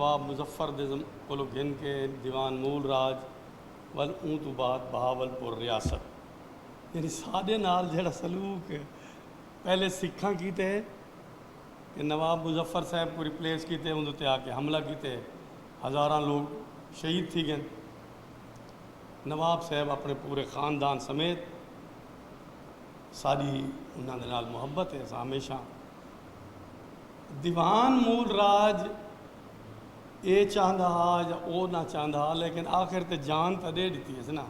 नवाब मुजफ्फर दे कोलों गिन के दीवान मूल राज वल ऊँ तो बाद बहावलपुर रियासत, यानी साढ़े नाल जेड़ा सलूक पहले सिखा कीते कि नवाब मुजफ्फर साहब को रिप्लेस किए, उन्होंने आके हमला किए, हज़ारां लोग शहीद थी गए। नवाब साहब अपने पूरे ख़ानदान समेत, साड़ी उन्होंने नाल मुहब्बत है हमेशा। दीवान मूल राज ये चाहता हा या वो ना चाहता, लेकिन आखिर ते जान तो दे दी है ना।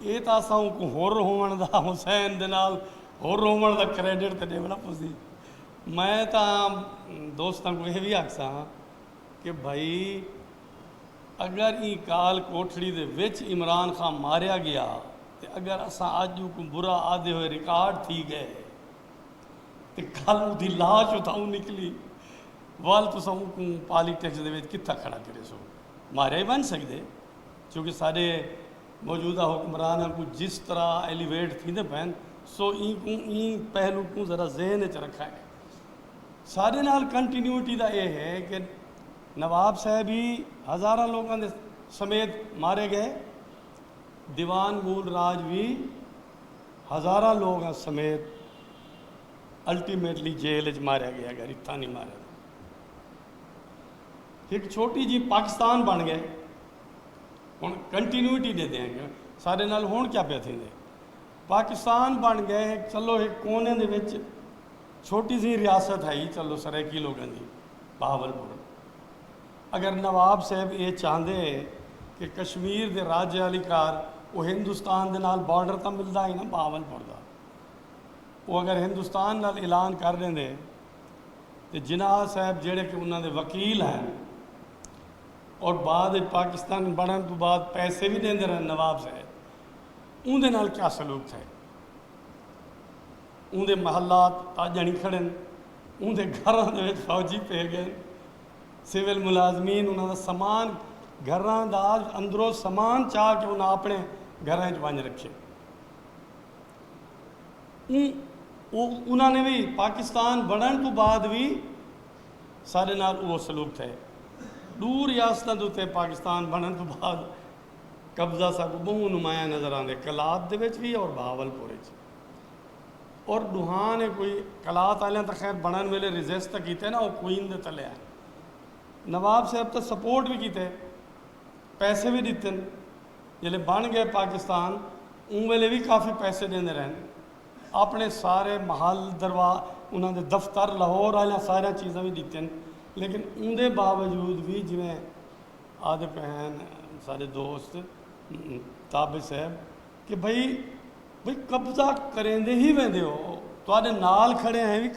ये तो असा को होर होवन दा, हुसैन दे नाल होर होवन दा क्रेडिट तो देवना पुसी। मैं तो दोस्तों को यह भी आखसा कि भाई अगर ई काल कोठड़ी दे विच इमरान खान मारिया गया तो अगर असा अज को बुरा आदे हुए रिकॉर्ड थी गए तो कल उसकी लाश उताऊ निकली वाल तुस को पॉलीटिक्स दे विच कित्था खड़ा करे सो मारिया ही बन सकते, क्योंकि सारे मौजूदा हुक्मरान को जिस तरह एलिवेट थी पैन सो ई पहलू को ज़रा जहन च रखा है। सारे नाल कंटिन्यूटी का यह है कि नवाब साहब ही हज़ारों लोगों के समेत मारे गए, दीवान मूल राज भी हज़ारों लोगों समेत अल्टीमेटली जेल च मारिया गया, अगर इतना नहीं मारिया। एक छोटी जी पाकिस्तान बन गए, हुण कंटिन्यूटी दे देंगे सारे नाल। हुण क्या पे थे पाकिस्तान बन गए, चलो एक कोने दे विच छोटी सी रियासत है ही, चलो सराइकी लोगों की बहावलपुर। अगर नवाब साहब ये चाहते कि कश्मीर के राज्य वाली कार वो हिंदुस्तान के नाल बॉर्डर तो मिलता ही ना बहावलपुर का, वो अगर हिंदुस्तान नाल ऐलान कर देंगे तो जिनाह साहब जेड़े कि उन्होंने वकील हैं और बाद पाकिस्तान बनने तो बाद पैसे भी देंगे रहे नवाब साहब, उनके नाल क्या सलूक है। उनके महलात अज नहीं खड़े, उनके घरों के फौजी पे गए, सिविल मुलाजमीन उन्होंने समान घरों का अंदरों समान चाह के उन्हें अपने घरों वंज रखे। उन्होंने भी पाकिस्तान बनने तो बाद भी सारे नाल वो सलूक थे। दूर रियासतों के उत्ते पाकिस्तान बनने तो बाद कब्जा सब बहु नुमाया नज़र आते, कलात दे विच भी और बहावलपुर। और दुहां ने कोई कलात वाले तो खैर बनने वेले रिजिस्ट तो किए ना, वो क्वीन दे तले है। नवाब साहब तो सपोर्ट भी किए, पैसे भी दिते, जिले बन गए पाकिस्तान उन वेले भी काफ़ी पैसे देंदे रहन, अपने सारे महल दरवा उन्होंने दफ्तर लाहौर वाले सारे चीज़ा भी दिते। लेकिन उनके बावजूद भी जिमें आदे भैन सारे दोस्त ताबे साहब कि भाई कब्जा करेंदे ही वेंदे हो, तुहाडे नाल खड़े हैं भी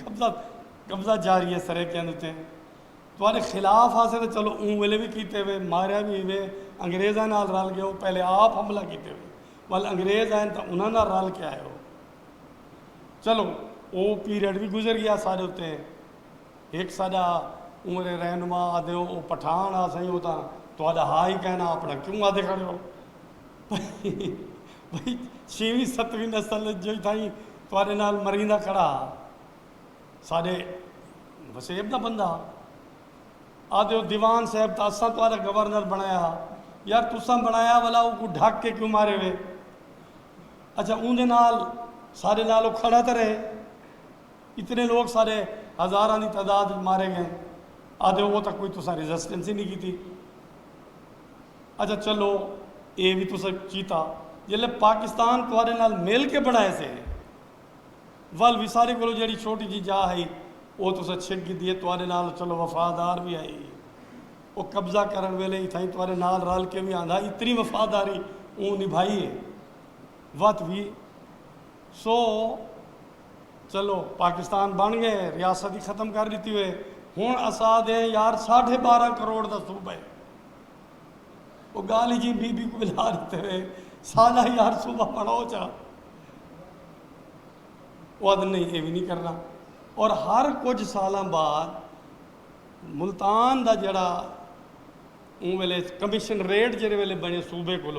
कब्जा जारी है सरे के उत्ते, तुहाडे खिलाफ आसे तो चलो ऊँ वेले भी किए हुए, मारिया भी हुए, अंग्रेज़ों नाल रल गए हो, पहले आप हमला किए हुए वाल अंग्रेज़ आए तो उन्होंने रल के आए हो। चलो वो पीरियड भी गुजर गया सारे उत्ते। एक साडा उमरे रहनुमा आदे हो वो पठान आ सही होता तो हा ही कहना अपना क्यों आदे खड़े हो भाई 6वीं 7वीं नस्ल जो ही थाई तुहाडे नाल मरींदा खड़ा साडे वसेब का बंदा आदे हो दीवान साहब तो असा तुहाडा गवर्नर बनाया यार, तुसा बनाया वाला वो ढक के क्यों मारे वे। अच्छा उनके नाल सारे नाल वो खड़ा तो रहे, इतने लोग सारे हज़ारां की तादाद मारे गए, आदे वो तक कोई तुसा रेजिस्टेंस ही नहीं की थी। अच्छा चलो ये भी तुसा चीता जिले पाकिस्तान तुहाडे नाल मिल के बनाए से वल विसारे को जी छोटी जी जा है वो तुसा छिक दी तुहाडे नाल, चलो वफादार भी आई वो कब्जा करन वेले ही थाई तुहाडे नाल रल के भी आंदा, इतनी वफादारी वो निभाई है वत भी। सो चलो पाकिस्तान बन गए, रियासत ही ख़त्म कर दी हुए, हुण असा दे यार 12.5 करोड़ का सूबा है, वो गाली जी बीबी को मिला देते हुए साला यार सूबा बनाओ चा, वो अद नहीं ये भी नहीं करना। और हर कुछ साल बाद मुल्तान का जड़ा उन वेले कमीशन रेट जे वेले बने सूबे को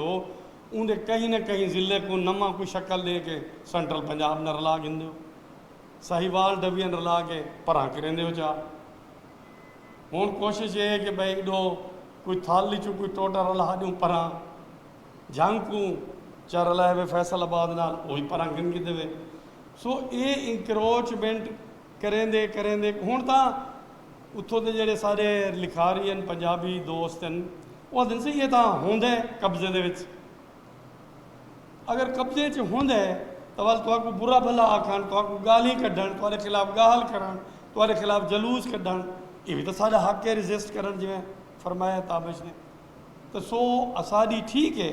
उनके कहीं ना कहीं जिले को नमा कोई शक्ल दे के सेंट्रल पंजाब न रला गिंदे हो, साहिवाल डबियन रला के भरा करेंदे हो चा। हुण कोशिश ये है कि भाई एॾो कोई थाली चो कोई टोटा रला ॾियूं परां झांकूं चा रलाए वे फैसलाबाद नाल उही परां गंगी देवे। सो ये इंक्रोचमेंट करेंदे करेंदे हुण तां उत्थों दे जेह्ड़े सारे लिखारी हैं पंजाबी दोस्त हैं वो आखदे सी ये तां होंदा है कब्जे दे विच। अगर कब्जे च होंदा है तो वल तुहाकू बुरा भला आखन, तुहाकू गाली कड्ढन, तुहाडे खिलाफ गाल करन, तुहाडे खिलाफ जलूस कड्ढन, ये भी तो साडा हक है रजिस्ट करन जिवें फरमाया ताबिश ने। तो सो असाडी ठीक है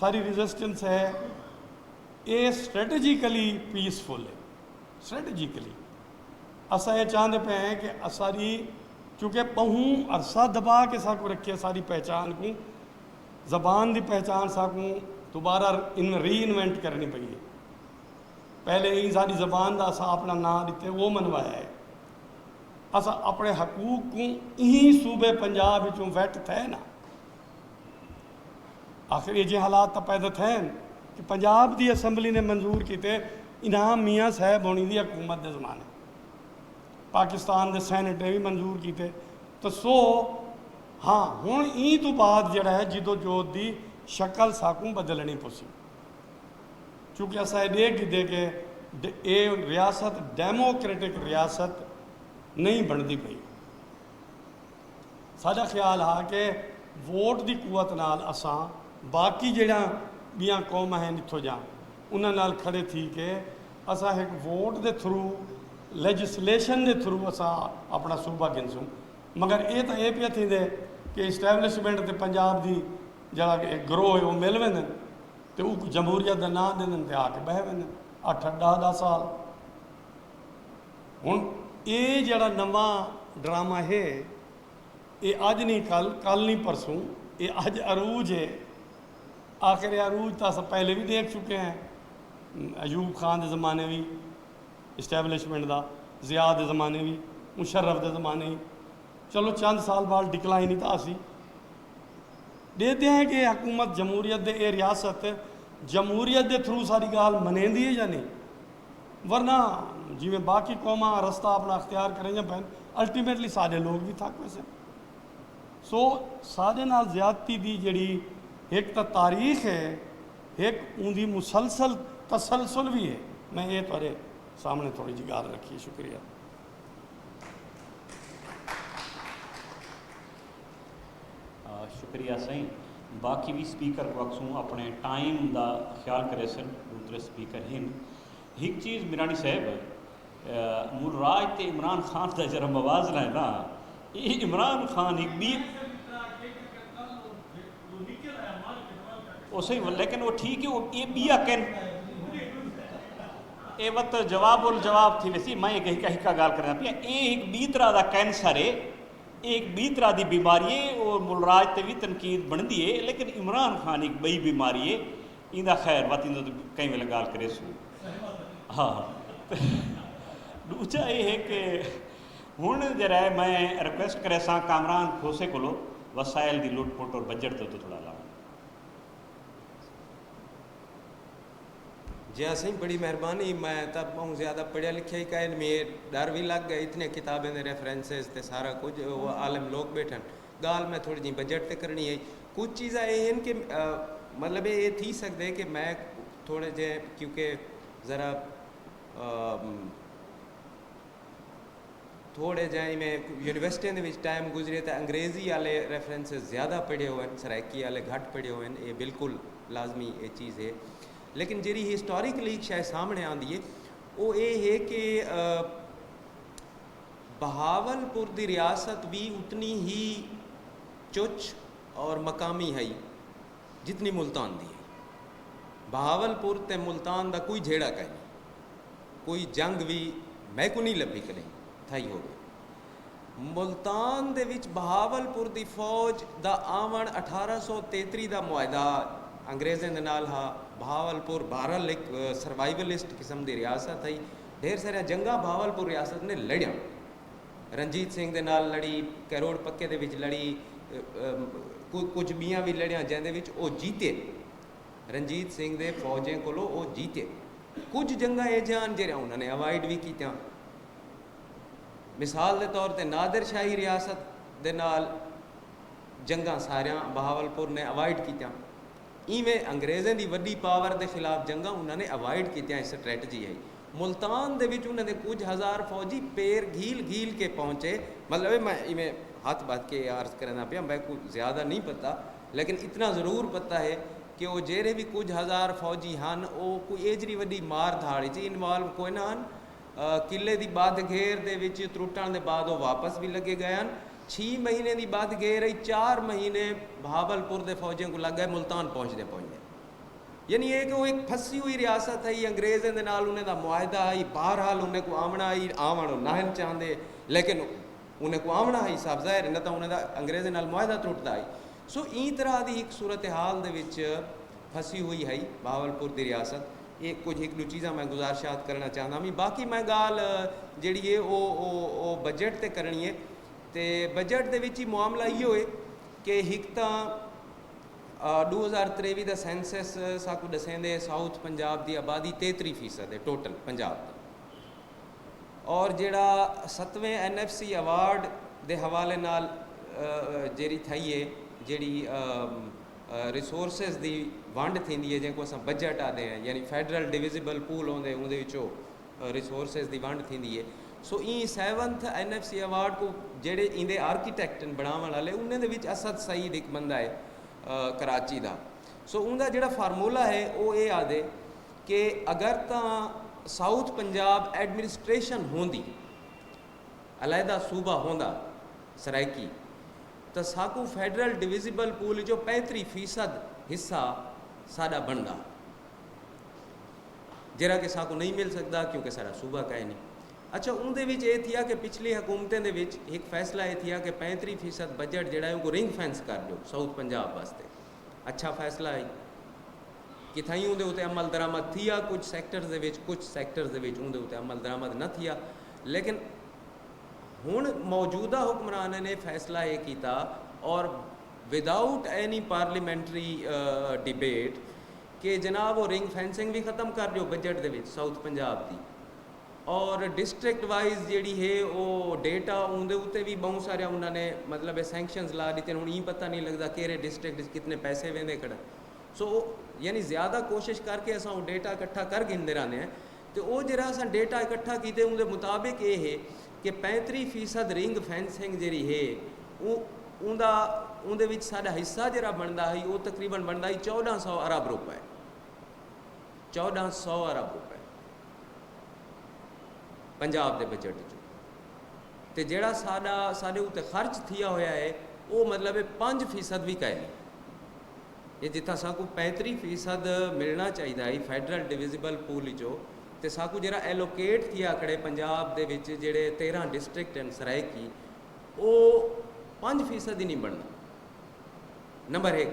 सारी रजिस्टेंस है, ये स्ट्रेटजिकली पीसफुल है। स्ट्रेटजिकली असा ये चाहते पे हैं कि असारी चूँकि बहुं अरसा दबा के साकू रखे सारी पहचान को, ज़बान की पहचान साकू दोबारा री इन्वेंट करनी पई है। पहले ही सारी ज़बान का असा अपना नाम दिते वो मनवाया है। असा अपने हकूक को यही सूबे पंजाब विचों वैट थे ना, आखिर ये जे हालात तो पैदा थे कि पंजाब की असैम्बली ने मंजूर किए इनाम मियाँ साहब होनी की हुकूमत के ज़माने, पाकिस्तान के सैनेट ने भी मंजूर किए। तो सो हाँ हुण ई तो बाद जड़ा है जिदोजहद की शक्ल साकू बदलनी पुसी, चूँकि असा ये कीते कि ये रियासत डेमोक्रेटिक रियासत नहीं बनती पई। साडा ख्याल हा कि वोट की कुवत नाल असां बाकी जड़ा बियां कौम हैं इत्थों जा उन्हां नाल खड़े थी के असां एक वोट के थ्रू लैजिस्लेशन के थ्रू असां अपना सूबा गिनसूं। मगर ये तो ये पिया थींदे कि इस्टैबलिशमेंट ते पंजाब की जड़ा एक ग्रोह है वो मिल वेंदे तो वो जमहूरीत का नाम देंदे ते आके बह वेंदे 8-10 साल। हुण ये जड़ा नवा ड्रामा है ये अज नहीं कल, कल नहीं परसों, ये अज अरूज है। आखिर अरूज तो अस पहले भी देख चुके हैं, अयूब खान के ज़माने भी इस्टैबलिशमेंट का, ज़िया के ज़माने भी, मुशर्रफ के ज़माने भी। चलो चंद साल बाद डिक्लाइन ही था असी देते हैं कि हुकूमत जमहूरीत दे ये रियासत जमहूरीत के थ्रू सारी गाल मनेंदी है या नहीं, वरना जिमें बाकी कौमां रस्ता अपना अख्तियार करें या पैन अल्टीमेटली सारे लोग भी थक वैसे। सो साढ़े नाल ज़्यादती दी जड़ी एक तो तारीख है, एक उनकी मुसलसल तसलसल भी है। मैं ये थोड़े सामने थोड़ी जी गाल रखी। शुक्रिया। शुक्रिया सही। बाकी भी स्पीकर को अक्सों अपने टाइम का ख्याल करे सन। दूसरे स्पीकर हिन एक चीज़ मिरानी साहब मुलराज ते इमरान खान का जरा मवाजना है ना, ये इमरान खान एक भी वो सही, लेकिन वो ठीक है वो ये बिया कैन ए वक्त जवाब और जवाब थी वैसी मैं एक हिका गाल करना पिया। ये एक बी तरह का कैंसर है, एक बी तरह की बीमारी है और मुलराज ते भी तनकीद बनती है, लेकिन इमरान खान एक बई बीमारी है। इंदा खैर बात इंदा तो कई वेले गाल करे सू। हाँ दूजा ये है कि हुण जरा मैं रिक्वेस्ट करे सा कामरान खोसे को वसाइल की लुट पुट और बजट तो थोड़ा ला जी हाँ सही, बड़ी मेहरबानी। मैं तब बहुत ज़्यादा पढ़िया लिखा ही का में डर भी लग गया, इतने किताबें दे रेफरेंसेस ते सारा कुछ वो आलम लोग बैठन गाल में थोड़ी जी बजट ते करनी है। कुछ चीज़ा ये हैं कि मतलब ये थी सकते कि मैं थोड़े जे क्योंकि ज़रा थोड़े जे में यूनिवर्सिटी के टाइम गुजरे तो अंग्रेज़ी वाले रेफरेंसेस ज़्यादा पढ़े हुए, सराइकी वाले घट पढ़े हुए, ये बिल्कुल लाजमी ये चीज़ है। लेकिन जी हिस्टोरिकली शायद सामने आती है वो ये है कि बहावलपुर की रियासत भी उतनी ही चुच और मकामी है जितनी मुल्तान दी है। बहावलपुर ते मुल्तान का कोई झेड़ा का नहीं, कोई जंग भी मैं को नहीं लभी करें थी हो। मुल्तान दे विच बहावलपुर की फौज का आवन 1833 का मुआहदा अंग्रेज़ों के नाल हा। बहावलपुर बहरहाल एक सर्वाइवलिस्ट किस्म की रियासत है। ढेर सारे जंगा बहावलपुर रियासत ने लड़िया, रणजीत सिंह के नाल लड़ी, कैरोड़ पक्के दे विच लड़ी, कुछ बियाँ भी लड़िया जिंदे विच वो जीते। रणजीत सिंह के फौजें को वो जीते। कुछ जंगा ये जान जे उन्होंने अवॉइड भी किया। मिसाल के तौर पर नादिर शाही रियासत ਦੇ ਨਾਲ ਜੰਗਾਂ ਸਾਰਿਆਂ ਬਹਾਵਲਪੁਰ ਨੇ ਅਵਾਇਡ ਕੀਤੀਆਂ। ਇਵੇਂ ਅੰਗਰੇਜ਼ਾਂ ਦੀ ਵੱਡੀ ਪਾਵਰ ਦੇ ਖਿਲਾਫ ਜੰਗਾਂ ਉਹਨਾਂ ਨੇ ਅਵਾਇਡ ਕੀਤੀਆਂ। ਇਹ ਸਟ੍ਰੈਟਜੀ ਹੈ। ਮੁਲਤਾਨ ਦੇ ਵਿੱਚ ਉਹਨਾਂ ਦੇ ਕੁਝ ਹਜ਼ਾਰ ਫੌਜੀ ਪੈਰ घील के पहुँचे। मतलब मैं इवें हाथ बात के अर्ज करना पिया, मैं कुछ ज़्यादा नहीं पता, लेकिन इतना ज़रूर पता है कि वो जेरे भी कुछ हज़ार फौजी हैं वो कोई एजरी वड्डी मार धाड़ी च इनवॉल्व कोई ना हैं। किले की बद घेर दे विच त्रुटण दे बाद वो वापस भी लगे गए हैं। 6 महीने की बद घेर रही, 4 महीने बहावलपुर के फौजियों को लग गए मुल्तान पहुँचते। यानी ये कि वो एक फसी हुई रियासत है। अंग्रेज़ों के नाल उन्हें दा मुआहदा आई, बहरहाल उन्हें को आमना आई, आवन ना चाहते, लेकिन उन्हें को आमना आई साहब ज़ाहिर न तो उन्हें दा अंग्रेज़ों नाल मुआहदा टुटदा आई। सो ई तरह की एक सूरत हाल दे विच फसी हुई है बहावलपुर की रियासत। ये कुछ एक दो चीज़ां मैं गुजारिशात करना चाहता मैं। बाकी मैं गाल जिहड़ी है वो बजट ते करनी है। तो बजट दे विच ही मामला इहो है कि एक तां 2023 का सेंसस साकू दसेंदे साउथ पंजाब की आबादी 33% है टोटल पंजाब की। और जिहड़ा 7वें NFC अवार्ड के हवाले नाल जिहड़ी थई है, जिहड़ी रिसोर्सिस की वंड थींदी है, जिनको असां बजट आते हैं, यानी फैडरल डिविजिबल पूल होंदे उहदे विचों रिसोर्सिस की वंड थींदी है। सो ई 7th NFC अवार्ड को जिहड़े इंदे आर्कीटैक्ट बनावण वाले उन्हें दे विच असद सईद एक बंदा है कराची का। सो उनका जोड़ा फार्मूला है वो ये आदे कि अगर तो साउथ पंजाब एडमिनिस्ट्रेशन होंदी, अलहदा सूबा होंदा सराइकी, तो साकू फैडरल डिविजिबल पूल जो 35% हिस्सा साड़ा बनता, जरा कि साकू नहीं मिल सकता क्योंकि सारा सूबा का है नहीं। अच्छा उनके ये थिया कि पिछली हुकूमतें दे विच एक फैसला ये थिया कि 35% बजट जोड़ा है उनको रिंग फेंस कर दो साउथ पंजाब वास्ते। अच्छा फैसला है कि थी उनके उत्ते अमल दरामद थिया, कुछ सैक्टर्स दे विच, कुछ सैक्टर्स दे विच उनके उत्ते अमल दरामद न थिया। लेकिन हुण मौजूदा हुक्मरान ने फैसला ये किया और विदाउट एनी पार्लीमेंटरी डिबेट कि जनाब वो रिंग फेंसिंग भी ख़त्म कर दो बजट दे विच साउथ पंजाब की। और डिस्ट्रिक्ट वाइज जी है वो डेटा उनके उत्ते भी बहुत सारे उन्होंने मतलब सैंक्शनस ला दिते। हूँ ये पता नहीं लगता कि डिस्ट्रिक्ट कितने पैसे वेंदे खड़ा। सो यानी ज़्यादा कोशिश करके अस वो डेटा इकट्ठा कर गिनते रहने हैं। तो वो जरा अस डेटा इकट्ठा किए उनके मुताबिक ये है कि 35% रिंग फेंसिंग जी है उनके साडा हिस्सा जरा बनता है वो तकरीबन बनता है 1400 अरब रुपए। 1400 अरब रुपए पंजाब के बजट चो। तो जोड़ा साढ़े उत्ते खर्च थिया होया है वो मतलब 5% भी कहे नहीं। ये जिथा साकू 35% मिलना चाहिए है फैडरल डिविजिबल पूल चो, तो साकू जरा एलोकेट थिया आकड़े पंजाब दे विच जेड़े 13 डिस्ट्रिक्ट हैं सराइकी वो 5% ही नहीं बनना। नंबर 1।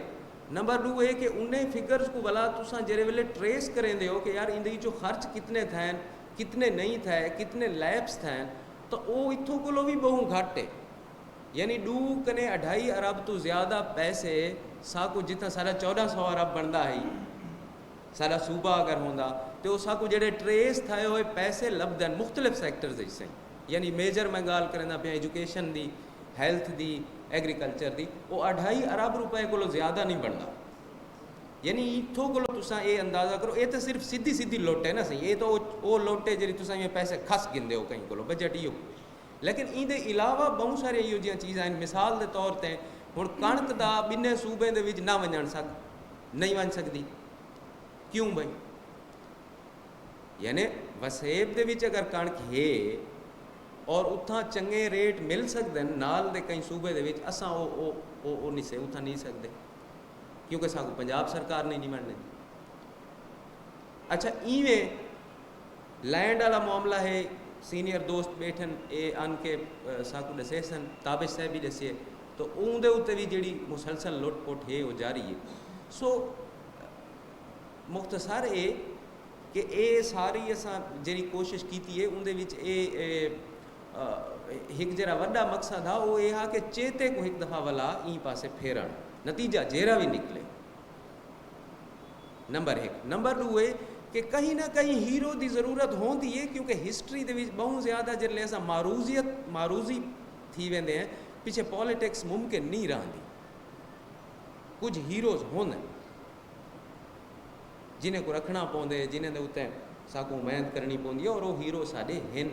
नंबर 2 है कि उन्हें फिगर्स को भला तुसा जेरे वेले ट्रेस करेंदे हो कि यार इंदे चो खर्च कितने थे, कितने नहीं थे, कितने लैब्स थे, तो वो इत्थों को भी बहुत घट है। यानी 2.5 अरब तो ज़्यादा पैसे साकू जितना सारा 1400 अरब बनता है सारा सूबा अगर होंदा तो साकू जेडे ट्रेस थे हुए पैसे लभदे मुख्तलिफ सैक्टर्स से। यानी मेजर मैं गाल करना पे एजुकेशन दी, हैल्थ दी, एग्रीकल्चर दी, वो 2.5 अरब रुपए को ज़्यादा नहीं बनता। यानी इत्थों को तुसा ये अंदाज़ा करो ये तो सिर्फ सीधी सीधी लुट है ना सही। ये तो वो लुट है जी तुसा ये पैसे खस गिनते हो कहीं को बजट ही हो। लेकिन इहदे इलावा बहुत सारे इहो जिहियां चीज़ां हैं। मिसाल के तौर पर हुण कणक दा बिन्ने सूबे दे विच ना वञण नहीं वन सकती। क्यों भाई? यानी वसेब दे विच अगर कणक है और उतना चंगे रेट मिल सकते हैं नाल दे कई सूबे दे विच असां ओ नहीं से उतना नहीं सकते क्योंकि साकू पंजाब सरकार नहीं बनने। अच्छा इवें लैंड वाला मामला है। सीनियर दोस्त बैठन ये अन के साकू दसे सन, ताबिश साहब भी दसे, तो उनके उत्ते भी जी मुसलसल लुटपुट है वो जारी है। सो मुख्तसर ये कि ये सारी असां जी कोशिश की है उनके विच एक जरा वड्डा मकसद है वो ये कि चेते को एक दफ़ा वाला ई पासे फेरण नतीजा जहरा भी निकले। नंबर 1। नंबर 2 है कि कहीं ना कहीं हीरो की ज़रूरत होती है क्योंकि हिस्ट्री दे विच बहुत ज़्यादा जल्ले असां मारूजी थी वेंदे हैं पिछे पॉलिटिक्स मुमकिन नहीं रही। कुछ हीरोज़ होंगे जिन्हें को रखना पौंदे, जिन्हें उत्ते साकू मेहनत करनी पौंदी है, और वो हीरो साढ़े हैं।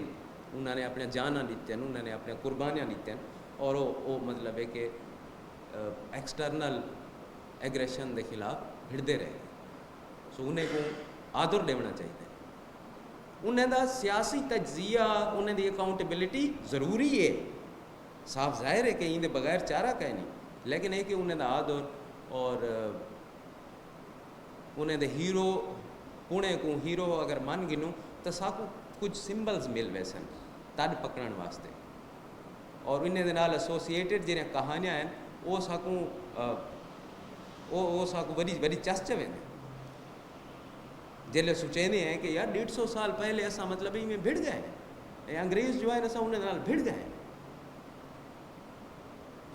उन्होंने अपने जाना दिते हैं, उन्होंने अपने कुर्बानियाँ दिते हैं, और वो मतलब है कि एक्सटर्नल एग्रेशन के खिलाफ भिड़ते रहे। सो उन्हें को आदर देना चाहिए। उन्हें दा सियासी तजिया, उन्हें दी अकाउंटेबिलिटी ज़रूरी है। साफ जाहिर है कि इंदे बगैर चारा कहीं नहीं, लेकिन है कि उन्हें दा आदर और उन्हें दे हीरो पुणे को हीरो अगर मान गिनूँ तो साकू कुछ सिंबल्स मिल वैसन तद पकड़न वास्ते, और इन्हें दे नाल एसोसिएटेड जिन्हें कहानियाँ हैं वो साकू वो साकू बड़ी बड़ी चर्चा वेंदे। जेले सोचेंदे हैं कि यार 150 साल पहले ऐसा मतलब ही में भिड़ गए, अंग्रेज जो है ऐसा उन्हें नाल भिड़ गए।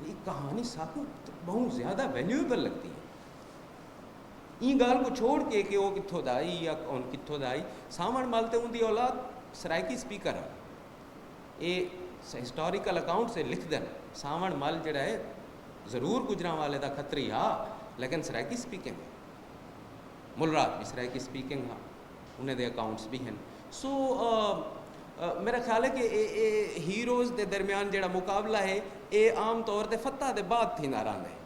ये कहानी साकू बहुत ज़्यादा वैल्यूएबल लगती है। ई गाल को छोड़ के कि वो कित्थों दा आई या कौन कित्थों दा आई, सामण मालते उनकी औलाद सराइकी स्पीकर है। ये हिस्टोरिकल अकाउंट से लिख देन सामण माल जड़ा है ज़रूर गुजरा वाले का खतरी हाँ, लेकिन सराइकी स्पीकिंग है। मुलराज भी सराइकी स्पीकिंग हाँ, उन्हें दे अकाउंट्स भी हैं। सो मेरा ख्याल है कि हीरोज़ के दरमियान जड़ा मुकाबला है ये आम तौर पर फतह के बाद थी नाराज है।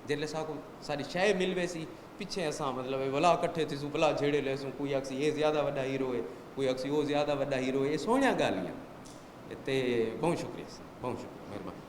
जिले साकू सारी शय मिल वैसी पिछे असा मतलब भला कट्ठे थी भला झेड़े लेसूँ, कोई आखसी ये ज़्यादा वड्डा हीरो है, कोई आखसी वो ज़्यादा वड्डा हीरो है। ये सोहणिया गालियाँ। इतने बहुत शुक्रिया, बहुत शुक्रिया, मेहरबानी।